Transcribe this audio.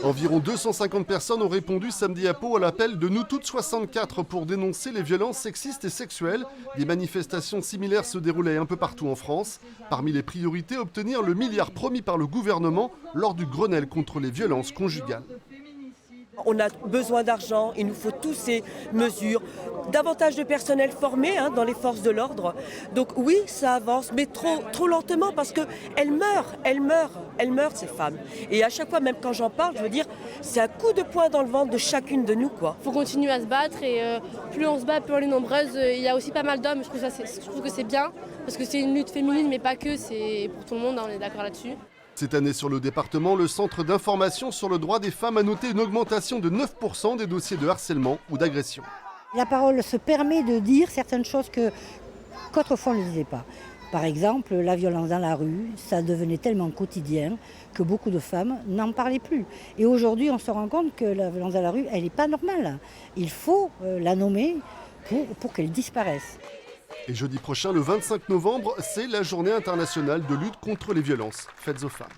Environ 250 personnes ont répondu samedi à Pau à l'appel de Nous Toutes 64 pour dénoncer les violences sexistes et sexuelles. Des manifestations similaires se déroulaient un peu partout en France. Parmi les priorités, obtenir le milliard promis par le gouvernement lors du Grenelle contre les violences conjugales. On a besoin d'argent, il nous faut toutes ces mesures, davantage de personnel formé dans les forces de l'ordre. Donc oui, ça avance, mais trop lentement parce qu'elles meurent ces femmes. Et à chaque fois, même quand j'en parle, je veux dire, c'est un coup de poing dans le ventre de chacune de nous, quoi. Il faut continuer à se battre et plus on se bat, plus on est nombreuses. Il y a aussi pas mal d'hommes, je trouve que c'est bien, parce que c'est une lutte féminine, mais pas que, c'est pour tout le monde, on est d'accord là-dessus. Cette année sur le département, le Centre d'information sur le droit des femmes a noté une augmentation de 9% des dossiers de harcèlement ou d'agression. La parole se permet de dire certaines choses qu'autrefois on ne disait pas. Par exemple, la violence dans la rue, ça devenait tellement quotidien que beaucoup de femmes n'en parlaient plus. Et aujourd'hui, on se rend compte que la violence dans la rue, elle n'est pas normale. Il faut la nommer pour qu'elle disparaisse. Et jeudi prochain, le 25 novembre, c'est la journée internationale de lutte contre les violences faites aux femmes.